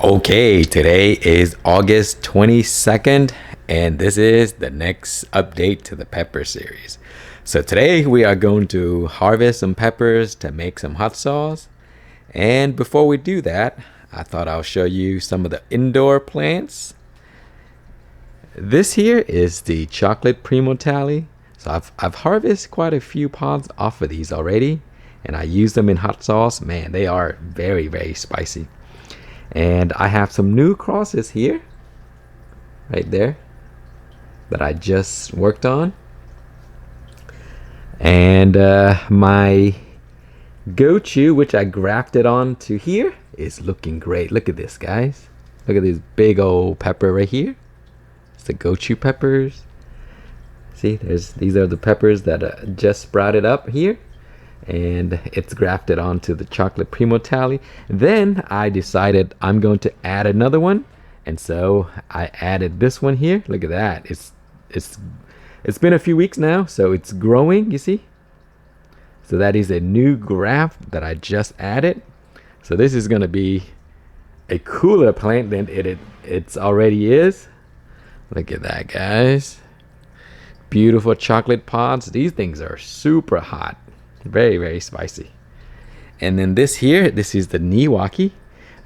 Okay, today is August 22nd, and this is the next update to the pepper series. So today we are going to harvest some peppers to make some hot sauce. And before we do that, I thought I'll show you some of the indoor plants. This here is the chocolate Primotalii. So I've harvested quite a few pods off of these already, and I use them in hot sauce. Man, they are very, very spicy. And I have some new crosses here, right there, that I just worked on. And my Gochu, which I grafted onto here, is looking great. Look at this, guys. Look at this big old pepper right here. It's the Gochu peppers. See, these are the peppers that just sprouted up here. And it's grafted onto the chocolate Primotalii. Then I decided I'm going to add another one, and so I added this one here. Look at that. It's been a few weeks now, so it's growing, you see. So that is a new graft that I just added. So this is going to be a cooler plant than it's already is. Look at that, guys. Beautiful chocolate pods. These things are super hot. Very, very spicy. And then this here, this is the Niwaki.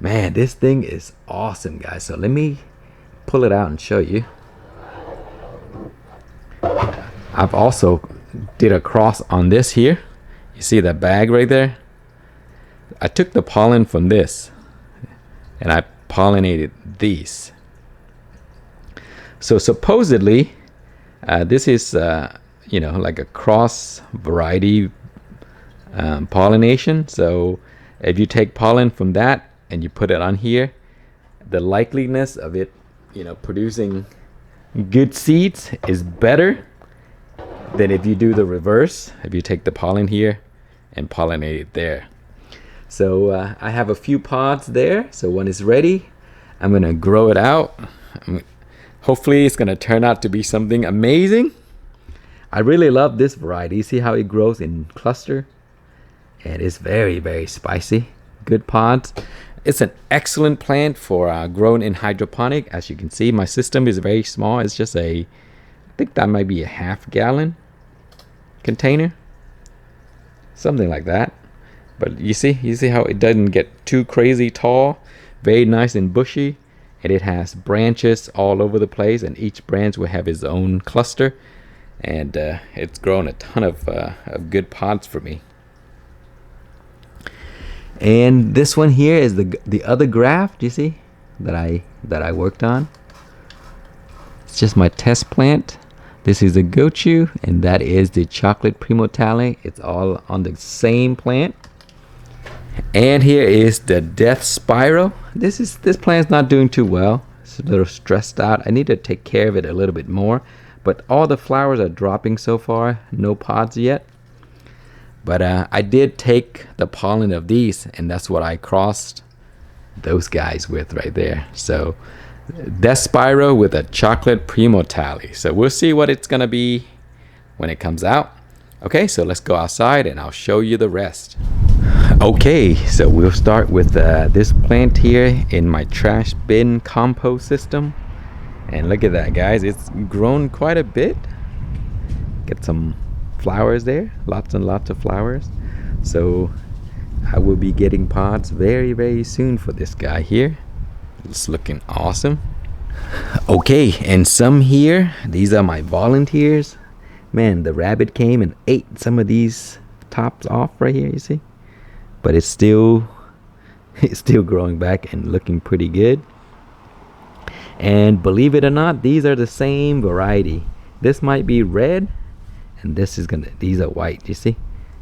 Man, this thing is awesome, guys. So let me pull it out and show you. I've also did a cross on this here. You see that bag right there? I took the pollen from this and I pollinated these. So supposedly this is like a cross variety pollination. So if you take pollen from that and you put it on here, the likeliness of it producing good seeds is better than if you do the reverse, if you take the pollen here and pollinate it there. So I have a few pods there, so when it's ready I'm gonna grow it out. Hopefully it's gonna turn out to be something amazing. I really love this variety. You see how it grows in cluster? And it's very, very spicy. Good pods. It's an excellent plant for grown in hydroponic. As you can see, my system is very small. It's just I think that might be a half-gallon container, something like that. But you see how it doesn't get too crazy tall. Very nice and bushy, and it has branches all over the place, and each branch will have its own cluster. And it's grown a ton of good pods for me. And this one here is the other graft, you see, that I worked on. It's just my test plant. This is the Gochu, and that is the chocolate Primotalii. It's all on the same plant. And here is the DeathStarr. This plant's not doing too well. It's a little stressed out. I need to take care of it a little bit more. But all the flowers are dropping so far. No pods yet. But I did take the pollen of these, and that's what I crossed those guys with right there. So DeathStarr with a chocolate Primotalii. So we'll see what it's gonna be when it comes out. Okay, so let's go outside and I'll show you the rest. Okay, so we'll start with this plant here in my trash bin compost system. And look at that, guys. It's grown quite a bit. Get some flowers there, lots and lots of flowers. So I will be getting pods very, very soon for this guy here. It's looking awesome. Okay, and some here, these are my volunteers. Man, the rabbit came and ate some of these tops off right here, you see. But it's still growing back and looking pretty good. And believe it or not, these are the same variety. This might be red, and these are white, you see.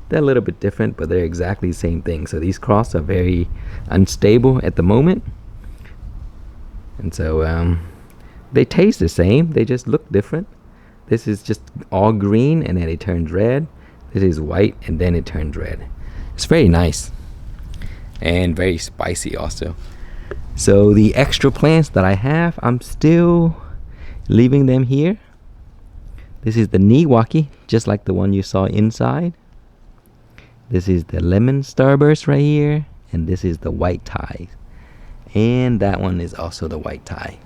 They're a little bit different, but they're exactly the same thing. So these crosses are very unstable at the moment. And so they taste the same, they just look different. This is just all green and then it turns red. This is white and then it turns red. It's very nice and very spicy also. So the extra plants that I have, I'm still leaving them here. This is the Niwaki, just like the one you saw inside. This is the lemon starburst right here, and this is the white ties. And that one is also the white tie.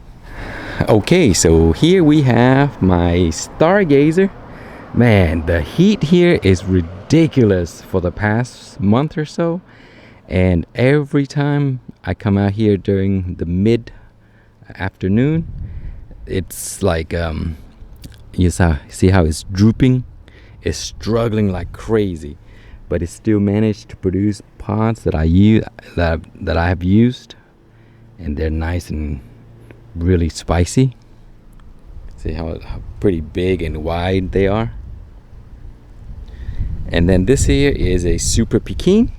Okay, so here we have my StarrGrazer. Man, the heat here is ridiculous for the past month or so. And every time I come out here during the mid afternoon, it's like you see how it's drooping. It's struggling like crazy, but it still managed to produce pods that I use that I have used, and they're nice and really spicy. See how pretty big and wide they are. And then this here is a Super Pequin.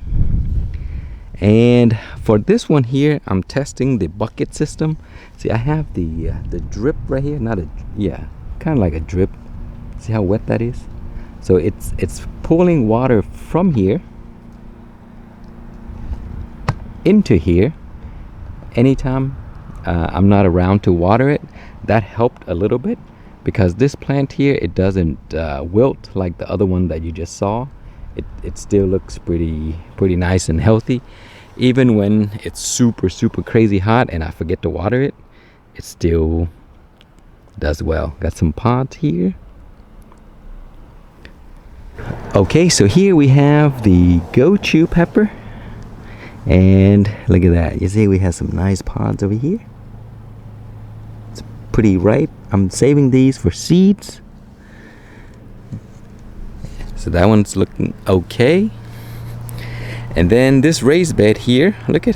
And for this one here, I'm testing the bucket system. See, I have the drip right here, kind of like a drip. See how wet that is? So it's pulling water from here into here anytime I'm not around to water it. That helped a little bit, because this plant here, it doesn't wilt like the other one that you just saw. It still looks pretty nice and healthy. Even when it's super crazy hot and I forget to water it, it still does well. Got some pods here. Okay, so here we have the Gochu pepper. And look at that. You see we have some nice pods over here. It's pretty ripe. I'm saving these for seeds. So that one's looking okay. And then this raised bed here, look at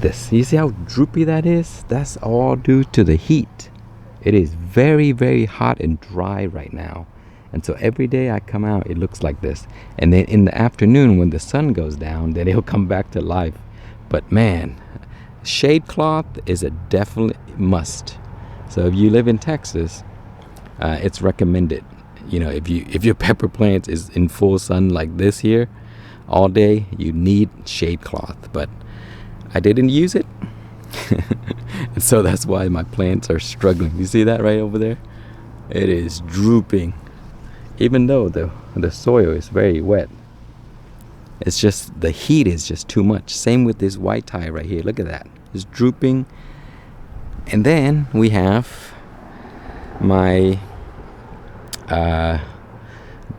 this. You see how droopy that is? That's all due to the heat. It is very hot and dry right now. And so every day I come out, it looks like this. And then in the afternoon when the sun goes down, then it'll come back to life. But man, shade cloth is a definite must. So if you live in Texas, it's recommended. You know, if your pepper plant is in full sun like this here all day, you need shade cloth. But I didn't use it. And so that's why my plants are struggling. You see that right over there? It is drooping. Even though the soil is very wet, it's just the heat is just too much. Same with this white tie right here. Look at that. It's drooping. And then we have my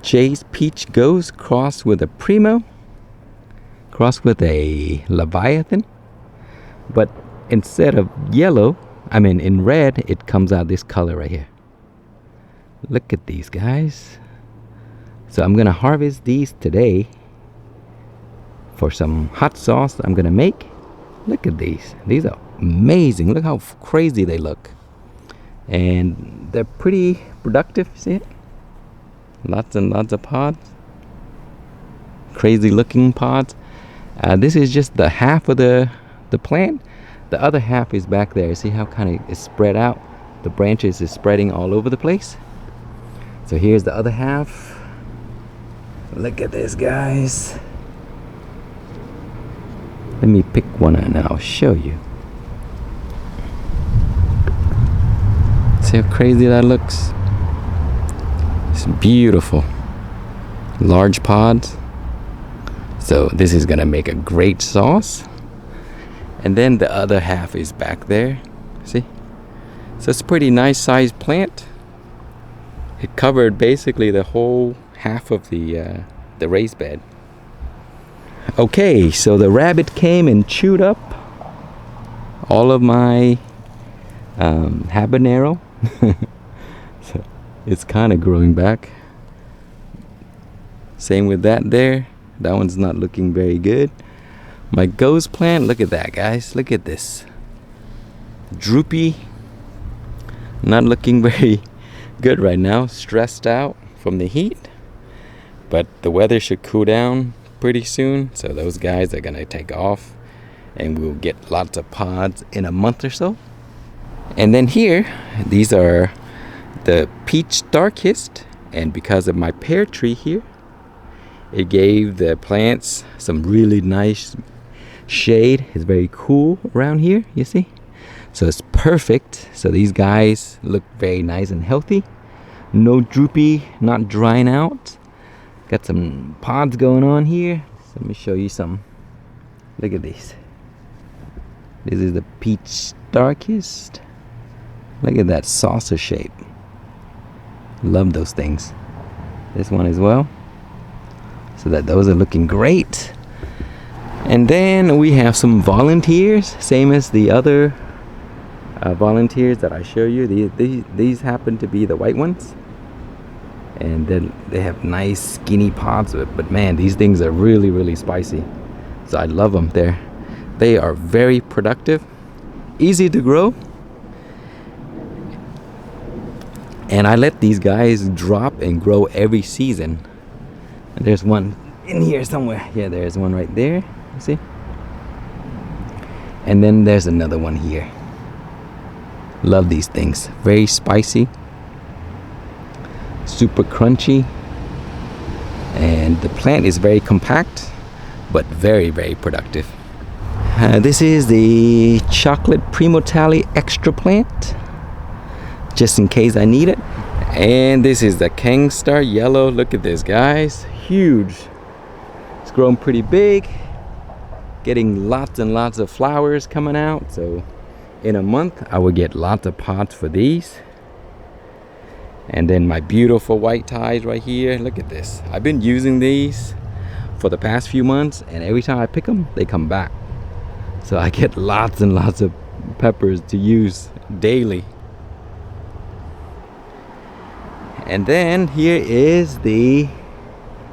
Jay's Peach Goes crossed with a Primo, crossed with a Leviathan. But instead of yellow, in red, it comes out this color right here. Look at these guys. So I'm gonna harvest these today for some hot sauce I'm gonna make. Look at these. These are amazing. Look how crazy they look. And they're pretty productive, see it? Lots and lots of pods. Crazy looking pods. This is just the half of the plant. The other half is back there. See how kind of it's spread out? The branches is spreading all over the place. So here's the other half. Look at this, guys. Let me pick one and I'll show you. See how crazy that looks? It's beautiful. Large pods. So this is gonna make a great sauce. And then the other half is back there. See? So it's a pretty nice sized plant. It covered basically the whole half of the raised bed. Okay, so the rabbit came and chewed up all of my habanero. So it's kind of growing back. Same with that there. That one's not looking very good. My ghost plant, look at that, guys. Look at this. Droopy. Not looking very good right now. Stressed out from the heat. But the weather should cool down pretty soon. So those guys are going to take off. And we'll get lots of pods in a month or so. And then here, these are the peach Darkest. And because of my pear tree here, it gave the plants some really nice shade. It's very cool around here, you see? So it's perfect. So these guys look very nice and healthy. No droopy, not drying out. Got some pods going on here. So let me show you some. Look at these. This is the peach darkest. Look at that saucer shape. Love those things. This one as well. So that those are looking great. And then we have some volunteers, same as the other volunteers that I show you. These happen to be the white ones, and then they have nice skinny pods. But man, these things are really spicy. So I love them. They are very productive, easy to grow, and I let these guys drop and grow every season. And there's one in here somewhere. Yeah, there's one right there. You see? And then there's another one here. Love these things. Very spicy, super crunchy, and the plant is very compact, but very productive. This is the chocolate Primotalii extra plant, just in case I need it. And this is the KhangSta Yellow. Look at this, guys. Huge. It's grown pretty big, getting lots and lots of flowers coming out. So in a month I will get lots of pots for these. And then my beautiful white ties right here. Look at this. I've been using these for the past few months, and every time I pick them, they come back. So I get lots and lots of peppers to use daily. And then here is the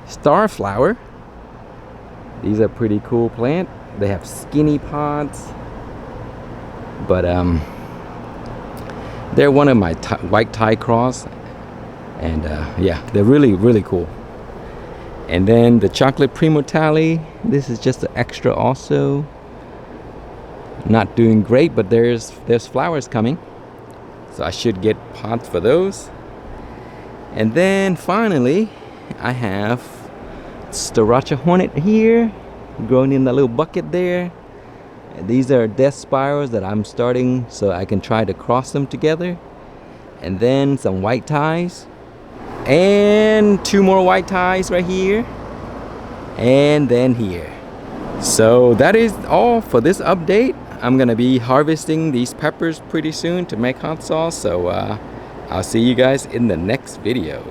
Starr flower. These are pretty cool plant. They have skinny pods, but they're one of my white tie cross, and yeah, they're really cool. And then the chocolate Primotalii. This is just an extra also. Not doing great, but there's flowers coming, so I should get pots for those. And then finally I have StarRacha Hornet here, growing in the little bucket there. These are death spirals that I'm starting so I can try to cross them together. And then some white ties, and 2 more white ties right here, and then here. So that is all for this update. I'm gonna be harvesting these peppers pretty soon to make hot sauce. So I'll see you guys in the next video.